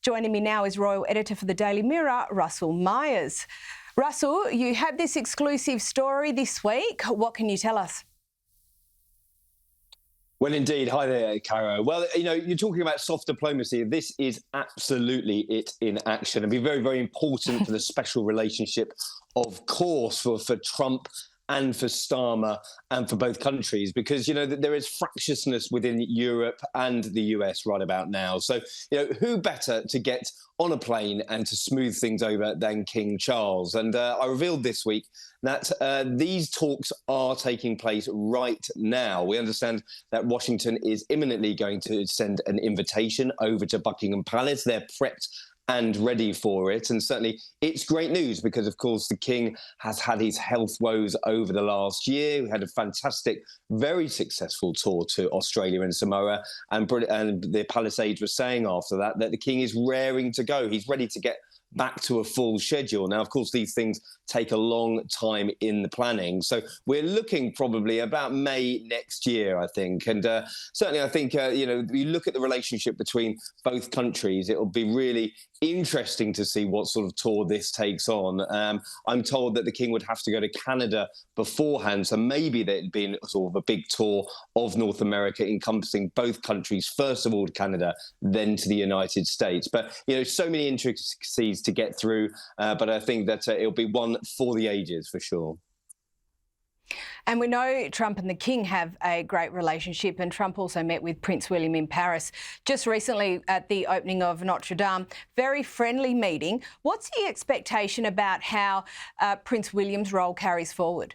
Joining me now is Royal Editor for the Daily Mirror, Russell Myers. Russell, you have this exclusive story this week. What can you tell us? Well, indeed. Hi there, Caro. Well, you're talking about soft diplomacy. This is absolutely it in action. It'll be very, very important for the special relationship, of course, for Trump and for Starmer and for both countries, because, there is fractiousness within Europe and the US right about now. So, who better to get on a plane and to smooth things over than King Charles? And I revealed this week that these talks are taking place right now. We understand that Washington is imminently going to send an invitation over to Buckingham Palace. They're prepped and ready for it. And certainly it's great news because, of course, the King has had his health woes over the last year. We had a fantastic, very successful tour to Australia and Samoa. And the Palisades were saying after that the King is raring to go. He's ready to get back to a full schedule. Now, of course, these things take a long time in the planning. So we're looking probably about May next year, I think. And certainly I think, you look at the relationship between both countries, it will be really interesting to see what sort of tour this takes on. I'm told that the King would have to go to Canada beforehand, so maybe there'd be sort of a big tour of North America encompassing both countries, first of all to Canada, then to the United States. But, so many intricacies to get through, but I think that it'll be one for the ages for sure. And we know Trump and the King have a great relationship, and Trump also met with Prince William in Paris just recently at the opening of Notre Dame. Very friendly meeting. What's the expectation about how Prince William's role carries forward?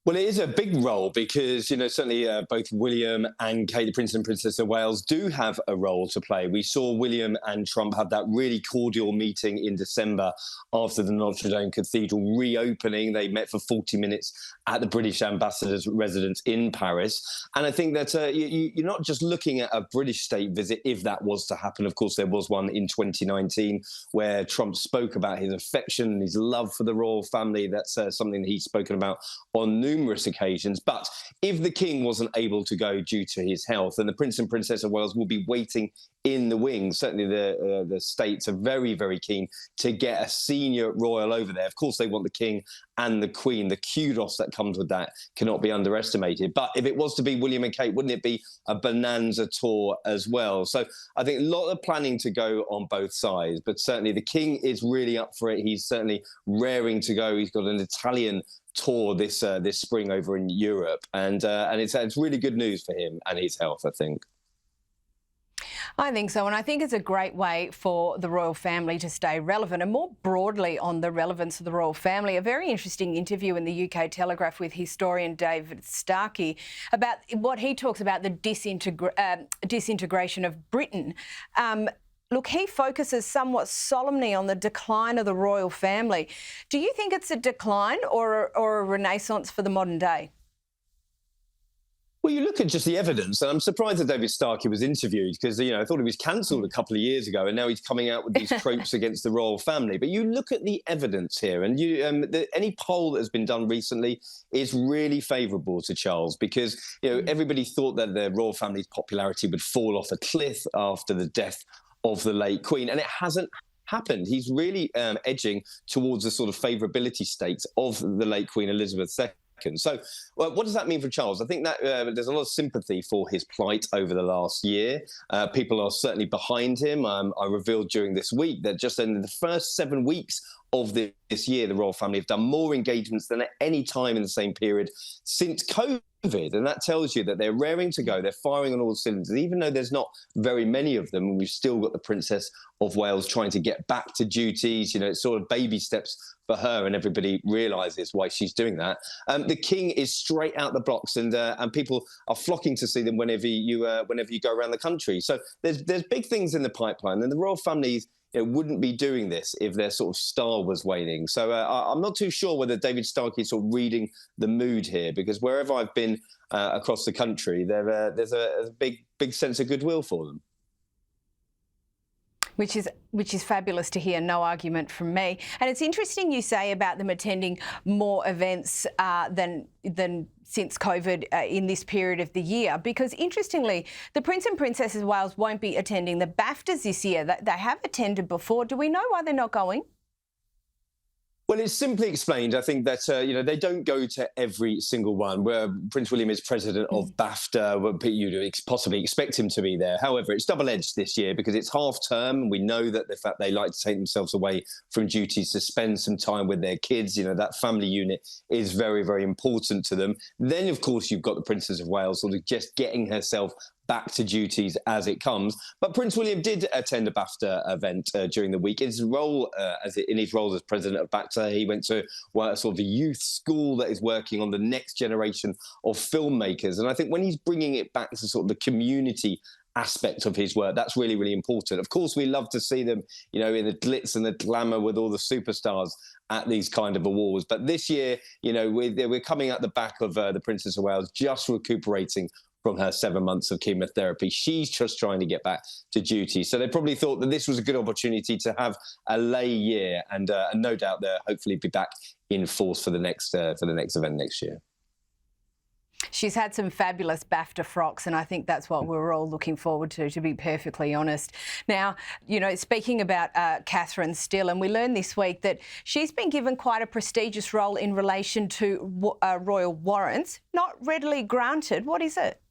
Well, it is a big role because, certainly both William and Kate, the Prince and Princess of Wales, do have a role to play. We saw William and Trump have that really cordial meeting in December after the Notre Dame Cathedral reopening. They met for 40 minutes at the British ambassador's residence in Paris. And I think that you're not just looking at a British state visit if that was to happen. Of course, there was one in 2019 where Trump spoke about his affection and his love for the royal family. That's something that he's spoken about on numerous occasions. But if the King wasn't able to go due to his health, then the Prince and Princess of Wales will be waiting in the wings. Certainly the states are very, very keen to get a senior royal over there. Of course, they want the King and the Queen. The kudos that comes with that cannot be underestimated. But if it was to be William and Kate, wouldn't it be a bonanza tour as well? So I think a lot of planning to go on both sides, but certainly the King is really up for it. He's certainly raring to go. He's got an Italian tour this spring over in Europe, and it's really good news for him and his health, I think. I think so, and I think it's a great way for the royal family to stay relevant, and more broadly on the relevance of the royal family. A very interesting interview in the UK Telegraph with historian David Starkey about what he talks about the disintegration of Britain. Look, he focuses somewhat solemnly on the decline of the royal family. Do you think it's a decline or a renaissance for the modern day? Well, you look at just the evidence, and I'm surprised that David Starkey was interviewed because, I thought he was cancelled a couple of years ago, and now he's coming out with these tropes against the royal family. But you look at the evidence here, and any poll that has been done recently is really favourable to Charles because, everybody thought that the royal family's popularity would fall off a cliff after the death of the late Queen, and it hasn't happened. He's really edging towards the sort of favourability stakes of the late Queen Elizabeth II. So what does that mean for Charles? I think that there's a lot of sympathy for his plight over the last year. People are certainly behind him. I revealed during this week that just in the first 7 weeks of this year, the royal family have done more engagements than at any time in the same period since COVID. And that tells you that they're raring to go. They're firing on all cylinders, even though there's not very many of them. And we've still got the Princess of Wales trying to get back to duties. It's sort of baby steps for her, and everybody realises why she's doing that. The King is straight out the blocks, and people are flocking to see them whenever you go around the country. So there's big things in the pipeline, and the royal families wouldn't be doing this if their sort of star was waning. So I'm not too sure whether David Starkey is sort of reading the mood here, because wherever I've been across the country, there's a big sense of goodwill for them. Which is fabulous to hear. No argument from me. And it's interesting you say about them attending more events than since COVID in this period of the year, because interestingly, the Prince and Princess of Wales won't be attending the BAFTAs this year. They have attended before. Do we know why they're not going? Well, it's simply explained. I think that, they don't go to every single one. Where Prince William is president of BAFTA, you'd possibly expect him to be there. However, it's double-edged this year because it's half-term. We know that the fact they like to take themselves away from duties to spend some time with their kids, that family unit is very, very important to them. Then, of course, you've got the Princess of Wales sort of just getting herself back to duties as it comes. But Prince William did attend a BAFTA event during the week. In his role as president of BAFTA, he went to sort of a youth school that is working on the next generation of filmmakers. And I think when he's bringing it back to sort of the community aspect of his work, that's really, really important. Of course, we love to see them, in the glitz and the glamour with all the superstars at these kind of awards. But this year, we're coming at the back of the Princess of Wales, just recuperating from her 7 months of chemotherapy. She's just trying to get back to duty. So they probably thought that this was a good opportunity to have a lay year, and no doubt they'll hopefully be back in force for the next event next year. She's had some fabulous BAFTA frocks, and I think that's what we're all looking forward to be perfectly honest. Now, speaking about Catherine still, and we learned this week that she's been given quite a prestigious role in relation to royal warrants, not readily granted. What is it?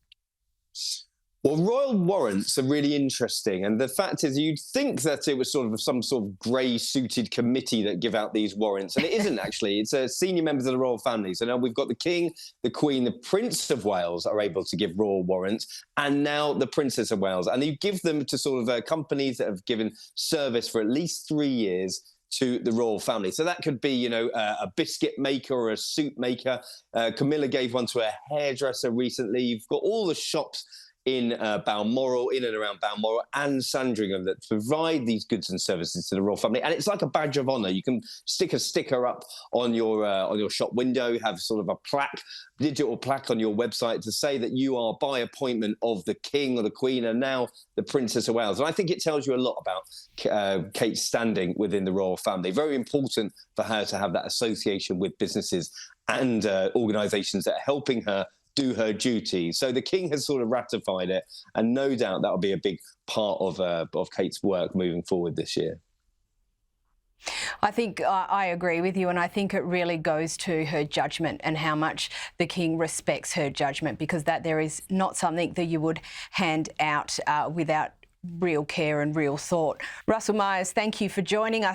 Well, royal warrants are really interesting. And the fact is, you'd think that it was sort of some sort of grey-suited committee that give out these warrants. And it isn't, actually. It's senior members of the royal family. So now we've got the King, the Queen, the Prince of Wales are able to give royal warrants, and now the Princess of Wales. And you give them to sort of companies that have given service for at least 3 years to the royal family. So that could be, a biscuit maker or a soup maker. Camilla gave one to a hairdresser recently. You've got all the shops in Balmoral, in and around Balmoral and Sandringham that provide these goods and services to the royal family. And it's like a badge of honour. You can stick a sticker up on your shop window, have sort of a plaque, digital plaque on your website to say that you are by appointment of the King or the Queen and now the Princess of Wales. And I think it tells you a lot about Kate's standing within the royal family. Very important for her to have that association with businesses and organisations that are helping her do her duty. So the King has sort of ratified it, and no doubt that'll be a big part of Kate's work moving forward this year. I think I agree with you, and I think it really goes to her judgment and how much the King respects her judgment, because there is not something that you would hand out without real care and real thought. Russell Myers, thank you for joining us.